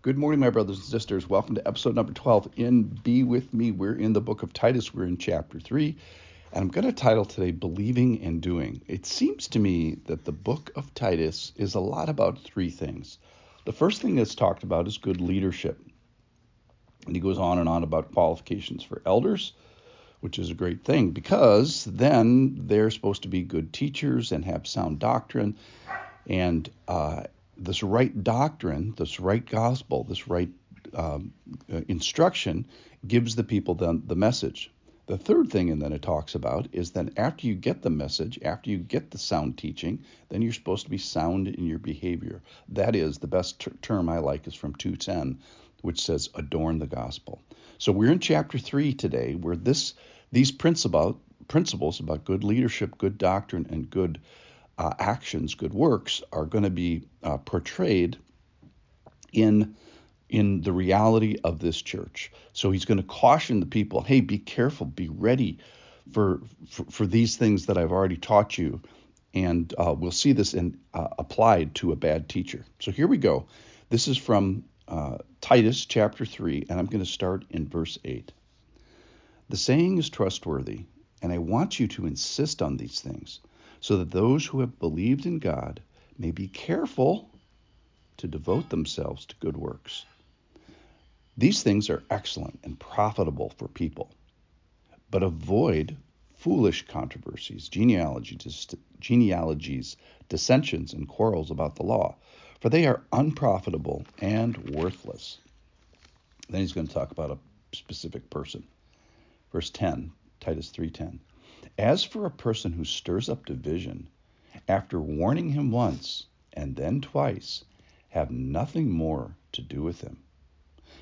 Good morning, my brothers and sisters. Welcome to episode number 12 in Be With Me. We're in the book of Titus. We're in chapter 3. And I'm going to title today Believing and Doing. It seems to me that the book of Titus is a lot about three things. The first thing that's talked about is good leadership. And he goes on and on about qualifications for elders, which is a great thing because then they're supposed to be good teachers and have sound doctrine. And this right doctrine, this right gospel, this right instruction gives the people the message. The third thing, and then it talks about, is that after you get the message, after you get the sound teaching, then you're supposed to be sound in your behavior. That is, the best term I like is from 2:10, which says adorn the gospel. So we're in chapter 3 today, where these principles about good leadership, good doctrine, and good actions, good works, are going to be portrayed in the reality of this church. So he's going to caution the people, hey, be careful, be ready for these things that I've already taught you. And we'll see this applied to a bad teacher. So here we go. This is from Titus chapter 3, and I'm going to start in verse 8. The saying is trustworthy, and I want you to insist on these things, so that those who have believed in God may be careful to devote themselves to good works. These things are excellent and profitable for people, but avoid foolish controversies, genealogies, dissensions, and quarrels about the law, for they are unprofitable and worthless. Then he's going to talk about a specific person. Verse 10, Titus 3:10. As for a person who stirs up division, after warning him once and then twice, have nothing more to do with him,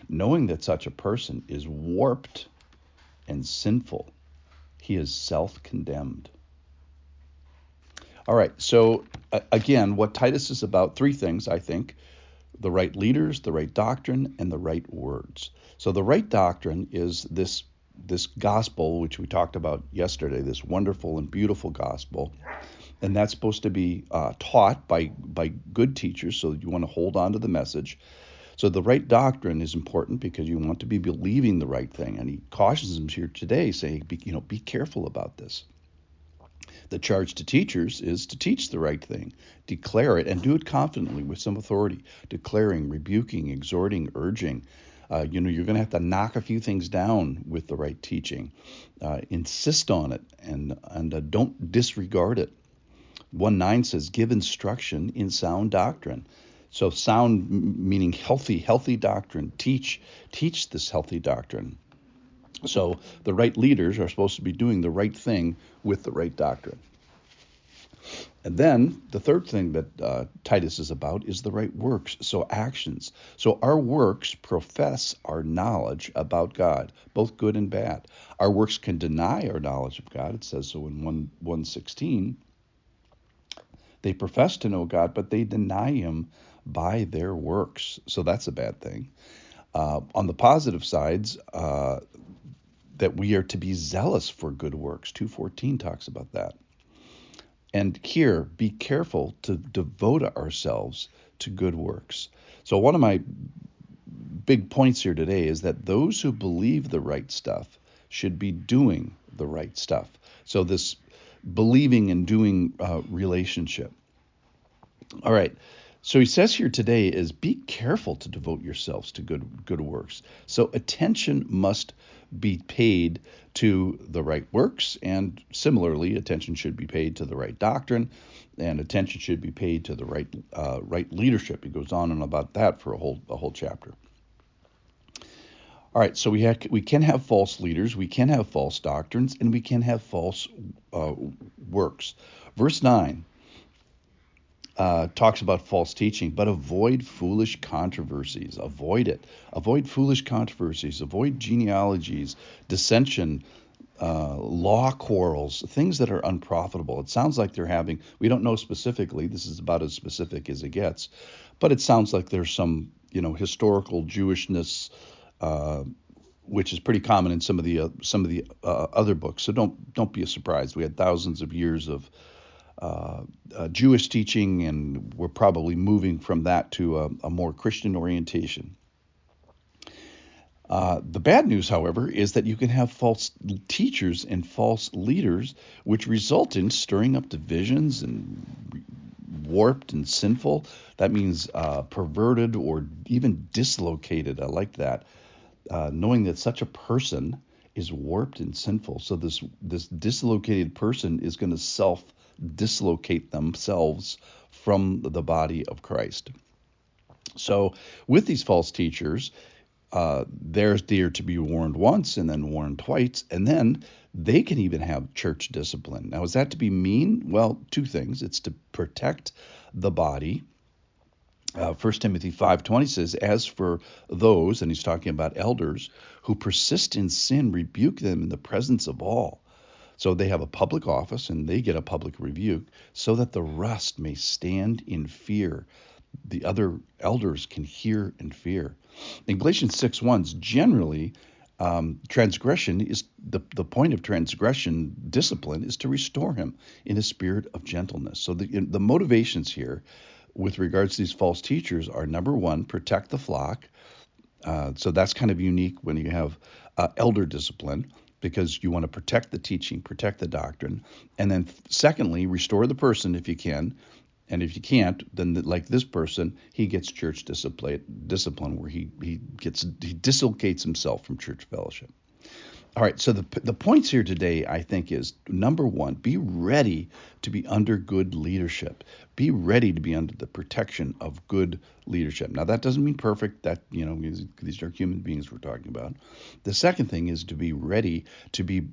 knowing that such a person is warped and sinful. He is self-condemned. All right, so again, what Titus is about, three things, I think: the right leaders, the right doctrine, and the right words. So the right doctrine is this gospel, which we talked about yesterday, this wonderful and beautiful gospel. And that's supposed to be taught by good teachers, so you want to hold on to the message. So the right doctrine is important because you want to be believing the right thing. And he cautions them here today, saying, be careful about this. The charge to teachers is to teach the right thing, declare it, and do it confidently with some authority, declaring, rebuking, exhorting, urging. You're going to have to knock a few things down with the right teaching. Insist on it and don't disregard it. 1:9 says, give instruction in sound doctrine. So sound meaning healthy doctrine. Teach this healthy doctrine. So the right leaders are supposed to be doing the right thing with the right doctrine. And then the third thing that Titus is about is the right works, so actions. So our works profess our knowledge about God, both good and bad. Our works can deny our knowledge of God. It says so in 1:16. They profess to know God, but they deny him by their works. So that's a bad thing. On the positive sides, that we are to be zealous for good works. 2:14 talks about that. And here, be careful to devote ourselves to good works. So one of my big points here today is that those who believe the right stuff should be doing the right stuff. So this believing and doing relationship. All right. So he says here today is be careful to devote yourselves to good works. So attention must be paid to the right works, and similarly, attention should be paid to the right doctrine, and attention should be paid to the right leadership. He goes on and about that for a whole chapter. All right, so we can have false leaders, we can have false doctrines, and we can have false works. Verse 9. Talks about false teaching, but avoid foolish controversies. Avoid it. Avoid foolish controversies. Avoid genealogies, dissension, law quarrels, things that are unprofitable. It sounds like they're having, we don't know specifically, this is about as specific as it gets, but it sounds like there's some, historical Jewishness, which is pretty common in some of the other books. So don't be surprised. We had thousands of years of Jewish teaching, and we're probably moving from that to a more Christian orientation. The bad news, however, is that you can have false teachers and false leaders, which result in stirring up divisions and warped and sinful. That means perverted or even dislocated. I like that. Knowing that such a person is warped and sinful. So this dislocated person is going to self-dislocate themselves from the body of Christ. So with these false teachers, they're to be warned once and then warned twice, and then they can even have church discipline. Now, is that to be mean? Well, two things. It's to protect the body. 1 Timothy 5:20 says, as for those, and he's talking about elders, who persist in sin, rebuke them in the presence of all. So they have a public office and they get a public rebuke so that the rest may stand in fear. The other elders can hear and fear. In Galatians 6:1, generally, transgression is the point of transgression discipline is to restore him in a spirit of gentleness. So the motivations here with regards to these false teachers are, number one, protect the flock. So that's kind of unique when you have elder discipline, because you want to protect the teaching, protect the doctrine. And then secondly, restore the person if you can. And if you can't, then like this person, he gets church discipline where he dislocates himself from church fellowship. All right, so the points here today, I think, is number one, be ready to be under good leadership. Be ready to be under the protection of good leadership. Now, that doesn't mean perfect. That, these are human beings we're talking about. The second thing is to be ready to be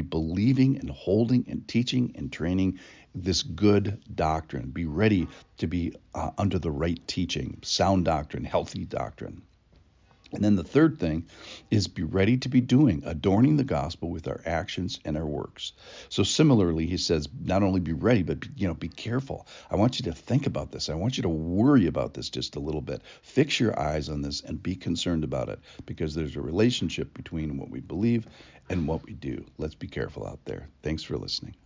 believing and holding and teaching and training this good doctrine. Be ready to be under the right teaching, sound doctrine, healthy doctrine. And then the third thing is be ready to be adorning the gospel with our actions and our works. So similarly, he says, not only be ready, but be careful. I want you to think about this. I want you to worry about this just a little bit. Fix your eyes on this and be concerned about it, because there's a relationship between what we believe and what we do. Let's be careful out there. Thanks for listening.